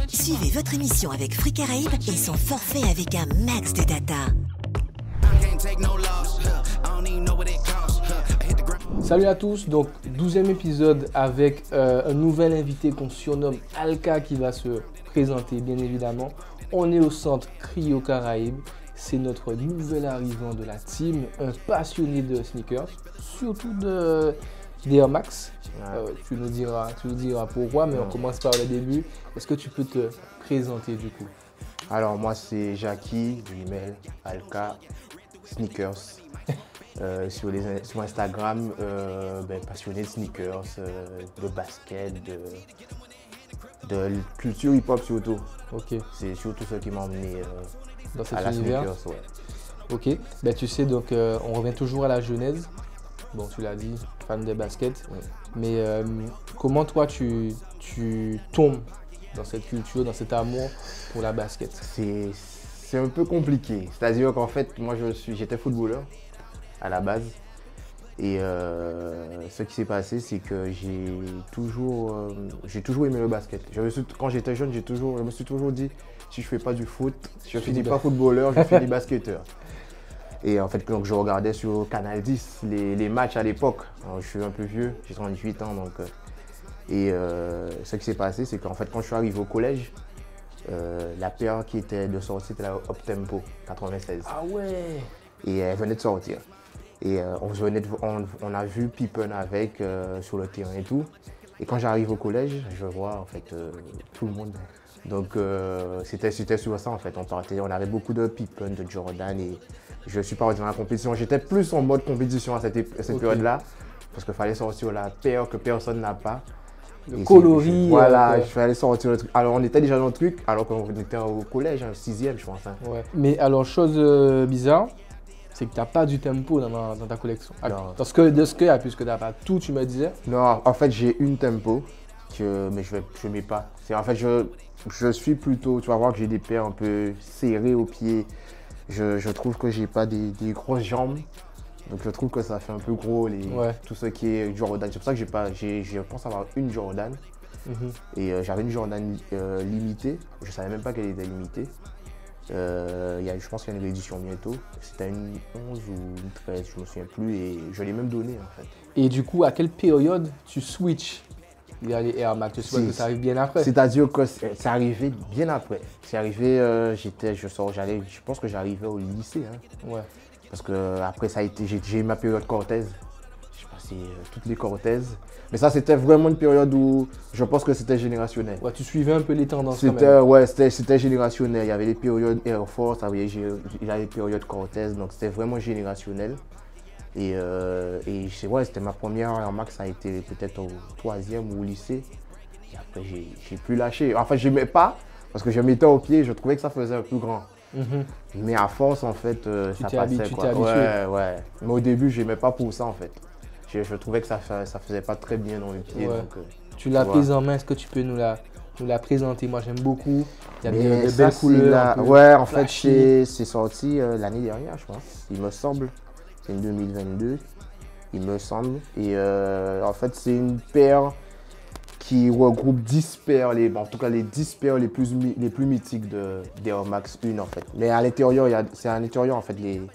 Suivez votre émission avec Free Caraïbes et son forfait avec un max de data. Salut à tous, donc 12e épisode avec un nouvel invité qu'on surnomme Alka qui va se présenter bien évidemment. On est au centre Cryo Caraïbes, c'est notre nouvel arrivant de la team, un passionné de sneakers, surtout des Air Max. Tu nous diras pourquoi, mais on commence par le début. Est-ce que tu peux te présenter du coup? Alors moi c'est Jackie, Limel, Alka, Sneakers. Sur Instagram, passionné de sneakers, de basket, de culture hip-hop surtout. Ok. C'est surtout ça qui m'a emmené Dans cet à la univers. sneakers. Ouais. Ok, ben, tu sais, donc on revient toujours à la genèse. Bon, tu l'as dit, fan de basket. Ouais. Mais comment toi tu tombes dans cette culture, dans cet amour pour la basket? C'est un peu compliqué. C'est-à-dire qu'en fait, moi j'étais footballeur à la base. Et ce qui s'est passé, c'est que j'ai toujours aimé le basket. Quand j'étais jeune, je me suis toujours dit, si je ne fais pas du foot, si je ne finis pas footballeur, je finis basketteur. Et en fait, donc, je regardais sur Canal 10 les matchs à l'époque. Je suis un peu vieux, j'ai 38 ans. Donc, ce qui s'est passé, c'est qu'en fait, quand je suis arrivé au collège, la paire qui était de sortie, c'était la Up Tempo 96. Ah ouais. Et elle venait de sortir. Et on a vu Pippen avec sur le terrain et tout. Et quand j'arrive au collège, je vois en fait tout le monde. Donc c'était sur ça en fait. On avait beaucoup de Pippen, de Jordan et je suis pas dans la compétition. J'étais plus en mode compétition à cette période-là parce qu'il fallait sortir la paire que personne n'a pas. Le coloris. Voilà, il fallait sortir le truc. Alors on était déjà dans le truc alors qu'on était au collège, 6e je pense. Hein. Ouais. Mais alors, chose bizarre, c'est que tu n'as pas du tempo dans ta collection. Non. Puisque tu n'as pas tout, tu me disais. Non, en fait j'ai une tempo, mais je ne mets pas. En fait je suis plutôt, tu vas voir que j'ai des paires un peu serrées aux pieds. Je trouve que j'ai pas des grosses jambes. Donc je trouve que ça fait un peu gros tout ce qui est Jordan. C'est pour ça que je pense avoir une Jordan. Et j'avais une Jordan limitée. Je savais même pas qu'elle était limitée. Je pense qu'il y a une réédition bientôt. C'était une 11 ou une 13, je ne me souviens plus. Et je l'ai même donnée en fait. Et du coup, à quelle période tu switches? Il y a les Air Max, tu sais que ça arrive bien après. C'est-à-dire que c'est arrivé bien après. C'est arrivé, je pense que j'arrivais au lycée. Hein. Ouais. Parce que après ça a été, j'ai eu ma période Cortez. J'ai passé toutes les Cortez. Mais ça c'était vraiment une période où je pense que c'était générationnel. Ouais, tu suivais un peu les tendances quand C'était, même. ouais, c'était générationnel. Il y avait les périodes Air Force, il y avait les périodes Cortez, donc c'était vraiment générationnel. Et c'était ma première Air Max, ça a été peut-être au 3e ou au lycée. Et après j'ai plus lâché. Enfin je n'aimais pas parce que je mettais au pied, je trouvais que ça faisait un peu grand. Mais à force en fait ça passait tu quoi. t'es habitué. Ouais. Mais au début je n'aimais pas pour ça en fait. Je trouvais que ça faisait pas très bien dans le pied. Ouais. Donc, tu l'as prise en main, est-ce que tu peux nous la présenter? Moi j'aime beaucoup. Il y a de belles ça, couleurs. Ouais, en fait c'est sorti l'année dernière je pense, il me semble. C'est une 2022, il me semble. Et en fait, c'est une paire qui regroupe 10 paires, en tout cas les 10 paires les plus mythiques des Air Max 1 en fait. Mais à l'intérieur, c'est à l'intérieur en fait. Il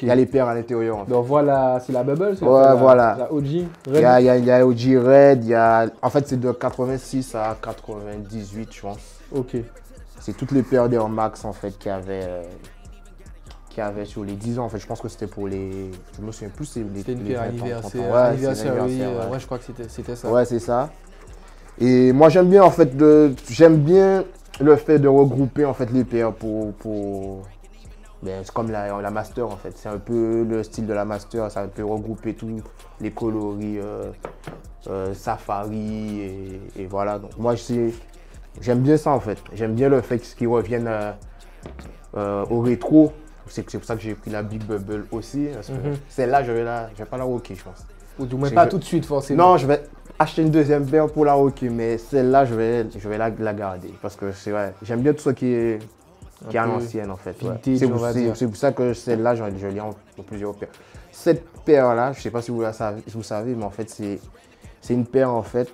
y a les paires à l'intérieur en fait. Donc voilà, c'est la Bubble, c'est voilà. la OG. Il y a OG Red, en fait c'est de 86 à 98 je pense. Ok. C'est toutes les paires d'Air Max en fait qui avait sur les 10 ans, en fait, je pense que c'était pour les... Je me souviens plus, c'était une paire anniversaire. Ouais, Ouais, je crois que c'était ça. Ouais, c'est ça. Et moi, j'aime bien, en fait, j'aime bien le fait de regrouper, en fait, les paires c'est comme la Master, en fait. C'est un peu le style de la Master, ça peut regrouper tous les coloris Safari et voilà. Donc, moi, j'aime bien ça, en fait. J'aime bien le fait qu'ils reviennent au rétro. C'est pour ça que j'ai pris la Big Bubble aussi. Celle-là, je vais pas la rocker, je pense. Ou du moins pas tout de suite, forcément. Non, je vais acheter une deuxième paire pour la rocker, mais celle-là, je vais la garder. Parce que c'est vrai, j'aime bien tout ce qui est à l'ancienne, en fait. Ouais. C'est pour ça que celle-là, je l'ai en plusieurs paires. Cette paire-là, je ne sais pas si vous savez, mais en fait, c'est une paire, en fait,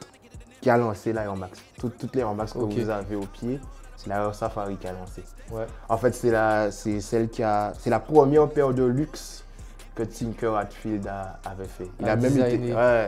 qui a lancé la Air Max. Toutes les Air Max que Ok. vous avez au pied, c'est la Air Safari qui a lancé. Ouais. En fait, c'est la première paire de luxe que Tinker Hatfield avait fait. Il a même été, designé. ouais,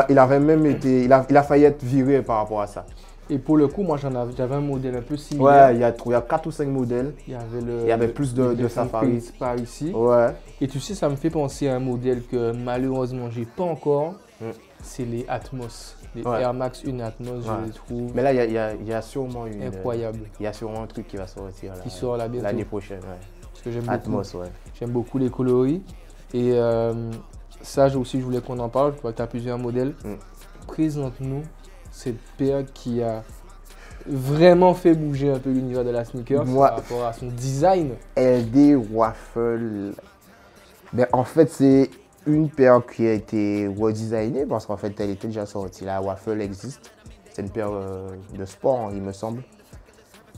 il avait même été, il a failli être viré par rapport à ça. Et pour le coup, moi j'avais un modèle un peu similaire. Ouais, il y a 4 ou 5 modèles. Il Il y avait plus de Safari. par ici. Ouais. Et tu sais, ça me fait penser à un modèle que malheureusement j'ai pas encore. Mm. C'est les Atmos. Les Ouais. Air Max 1 Atmos, Ouais. je les trouve Mais là, il y a sûrement incroyables. il y a sûrement un truc qui va sortir là, Qui sort là bientôt. l'année prochaine. Ouais. Parce que j'aime beaucoup. Atmos, ouais. J'aime beaucoup les coloris. Et ça aussi, je voulais qu'on en parle. Je vois que tu as plusieurs modèles. Mm. Présente-nous cette paire qui a vraiment fait bouger un peu l'univers de la sneaker Moi- par rapport à son design. LD Waffle. Ben, en fait, c'est une paire qui a été redesignée parce qu'en fait, elle était déjà sortie. La Waffle existe. C'est une paire de sport, il me semble.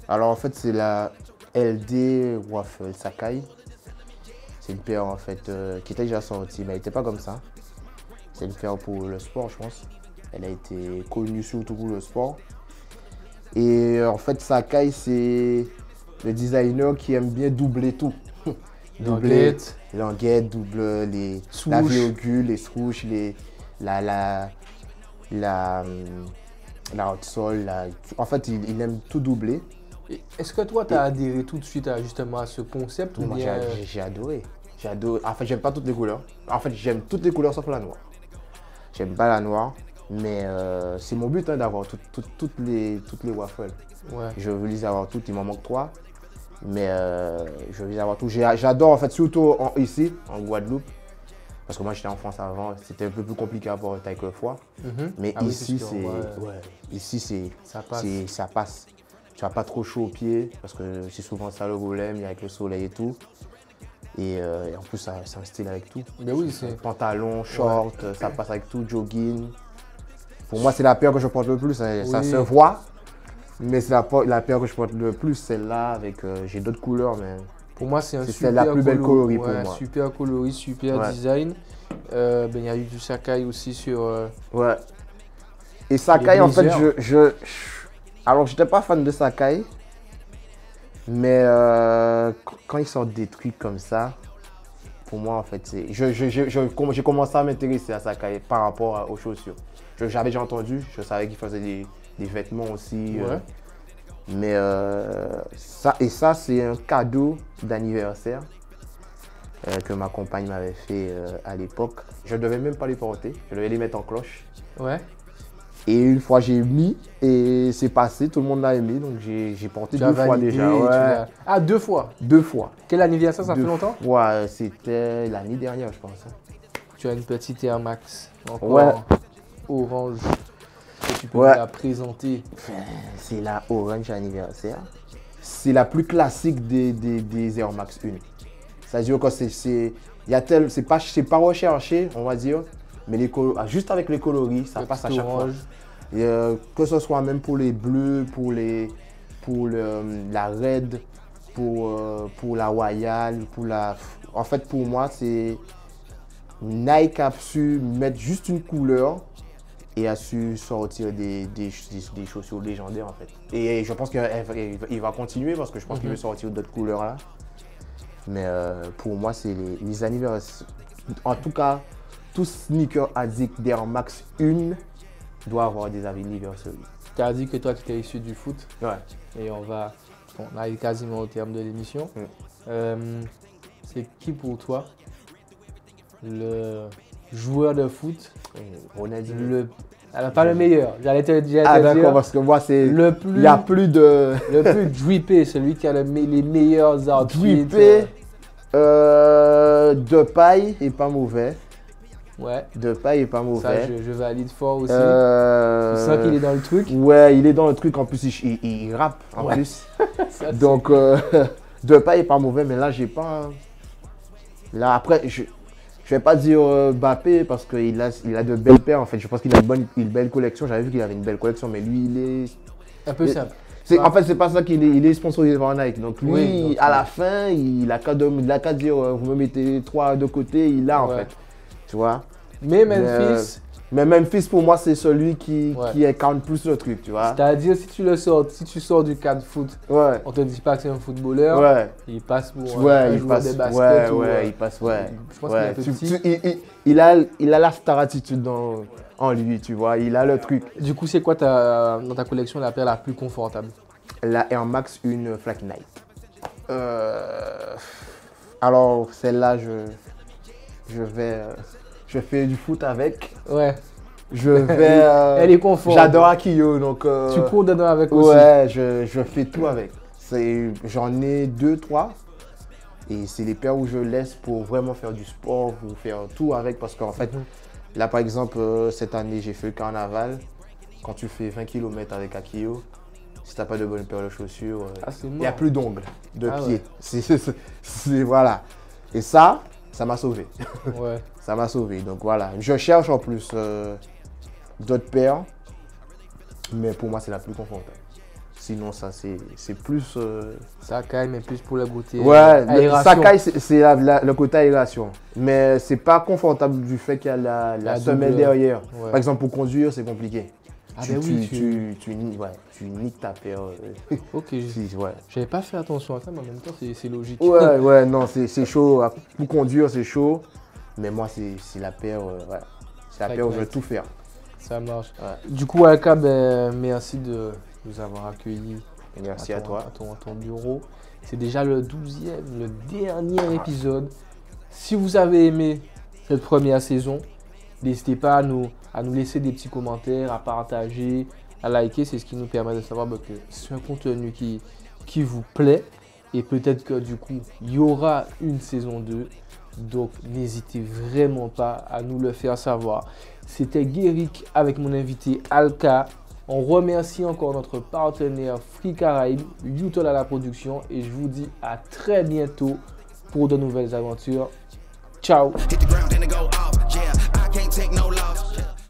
Alors, en fait, c'est la LD Waffle Sakai. C'est une paire en fait qui était déjà sortie, mais elle n'était pas comme ça. C'est une paire pour le sport, je pense. Elle a été connue surtout pour le sport. Et en fait, Sakai, c'est le designer qui aime bien doubler tout. Languette. Languette, double la Swoosh. virgule, les swoosh, la outsole. En fait, il aime tout doubler. Et est-ce que toi, tu as adhéré tout de suite justement à ce concept ou Moi, bien j'ai adoré. J'ai adoré. En fait, j'aime pas toutes les couleurs. En fait, j'aime toutes les couleurs sauf la noire. J'aime pas la noire, mais c'est mon but hein, d'avoir toutes les waffles. Ouais. Je veux les avoir toutes, il m'en manque 3. Mais je veux les avoir toutes. J'adore en fait, surtout ici, en Guadeloupe. Parce que moi j'étais en France avant, c'était un peu plus compliqué à avoir quelquefois. Mhm. Mais Ah oui, ici, sûr, c'est. ouais. Ouais, ici, Ça passe. ça passe. Tu n'as pas trop chaud aux pieds, parce que c'est souvent ça le problème, avec le soleil et tout. Et en plus, c'est un style avec tout. Ben oui, c'est. Pantalon, short, ça passe avec tout, jogging. Pour moi, c'est la paire que je porte le plus. Ça Oui. se voit, mais c'est la paire que je porte le plus, celle-là, avec. J'ai d'autres couleurs, mais. Pour moi, c'est un C'est super la plus belle coloris pour ouais, moi. super coloris, super Ouais. design. Ben, il y a eu du Sakai aussi sur. Ouais. Et Sakai, Les en fait, blazers. alors, j'étais pas fan de Sakai, mais quand ils sortent des trucs comme ça, pour moi, en fait, j'ai commencé à m'intéresser à Sakai par rapport aux chaussures. J'avais déjà entendu, je savais qu'ils faisaient des vêtements aussi. Ouais. Mais ça, c'est un cadeau d'anniversaire que ma compagne m'avait fait à l'époque. Je ne devais même pas les porter, je devais les mettre en cloche. Ouais. Et une fois j'ai mis et c'est passé, tout le monde l'a aimé, donc j'ai porté Tu as 2 fois validé, déjà. tu Ouais, l'as- Ah, 2 fois. 2 fois. Quel anniversaire, ça fait 2 longtemps? fois, c'était l'année dernière, je pense. Tu as une petite Air Max. Encore Ouais. orange. Que tu peux Ouais. la présenter. C'est la Orange anniversaire. C'est la plus classique des Air Max 1. C'est-à-dire que c'est pas recherché, on va dire, mais juste avec les coloris, ça Le passe à petit chaque fois. orange. Et, que ce soit même pour les bleus, pour la red, pour la royale, en fait, pour moi, c'est Nike a su mettre juste une couleur et a su sortir des chaussures légendaires en fait. Et je pense qu'il va continuer parce que je pense qu'il veut sortir d'autres couleurs là. Mais pour moi, c'est les anniversaires. En tout cas, tout sneaker addict d'Air Max 1 doit avoir des anniversaires. Tu as dit que toi, tu étais issu du foot. Ouais. Et on arrive quasiment au terme de l'émission. C'est qui pour toi le joueur de foot Ronaldinho. Alors, pas le meilleur, j'allais te Ah dire d'accord, parce que moi c'est. le Il plus, n'y a plus de. le plus drippé, celui qui a les meilleurs outfits. Drippé. Depay est pas mauvais. Ouais, Depay est pas ça mauvais. je valide fort aussi. Euh, Tu sens qu'il est dans le truc. Ouais, il est dans le truc. En plus, il rappe en Ouais. plus. Ça, c'est- Donc, Depay est pas mauvais, mais là, j'ai pas. Là, après, je vais pas dire Mbappé parce qu'il a de belles paires. En fait, je pense qu'il a une belle collection. J'avais vu qu'il avait une belle collection, mais lui, il est. un peu simple. En fait, c'est pas ça il est sponsorisé par Nike. Donc, lui, Oui, donc, à la fin, il a qu'à dire vous me mettez 3 de côté, il a en Ouais. fait. Tu vois? Mais Memphis, Mais Memphis, pour moi, c'est celui Ouais. qui incarne plus le truc, tu vois. C'est-à-dire, si tu sors du cadre foot, Ouais. on te dit pas que c'est un footballeur, Ouais. il passe pour un Ouais, il joueur passe. de basket. Ouais, ou, ouais, il passe. Ouais. Je pense qu'il est un peu petit. Il a la star attitude en lui, tu vois. Il a le truc. Du coup, c'est quoi dans ta collection la paire la plus confortable? La Air Max, une Flak Knight. Alors, celle-là, je fais du foot avec. Ouais. Je vais. Elle est confort. J'adore Akio, donc. Tu cours dedans avec aussi. Ouais, je fais tout avec. J'en ai 2, 3. Et c'est les paires où je laisse pour vraiment faire du sport, pour faire tout avec. Parce qu'en fait, là par exemple, cette année, j'ai fait le carnaval. Quand tu fais 20 km avec Akio, si tu n'as pas de bonne paire de chaussures, c'est il mort. n'y a plus d'ongles de Ah pied. Voilà. Et ça m'a sauvé. Ouais. Ça m'a sauvé. Donc voilà. Je cherche en plus d'autres paires. Mais pour moi, c'est la plus confortable. Sinon, ça, c'est plus. Sakai, mais plus pour le côté Ouais, aération. Sakai, c'est le côté aération. Mais c'est pas confortable du fait qu'il y a la semelle double. derrière. Ouais. Par exemple, pour conduire, c'est compliqué. Ah ben oui, tu niques ta paire. Ok, Ouais. j'avais pas fait attention à ça, mais en même temps, c'est logique. Ouais, non, c'est chaud. Pour conduire, c'est chaud. Mais moi, c'est la paire. Ouais. C'est la paire où je vais tout faire. Ça marche. Ouais. Du coup, Alka, merci de nous avoir accueillis. Merci à toi. À ton bureau. C'est déjà le 12e, le dernier épisode. Si vous avez aimé cette première saison, n'hésitez pas à nous laisser des petits commentaires, à partager, à liker. C'est ce qui nous permet de savoir que c'est un contenu qui vous plaît. Et peut-être que du coup, il y aura une saison 2. Donc, n'hésitez vraiment pas à nous le faire savoir. C'était Guéric avec mon invité Alka. On remercie encore notre partenaire Free Caraïbes, Utol à la production. Et je vous dis à très bientôt pour de nouvelles aventures. Ciao!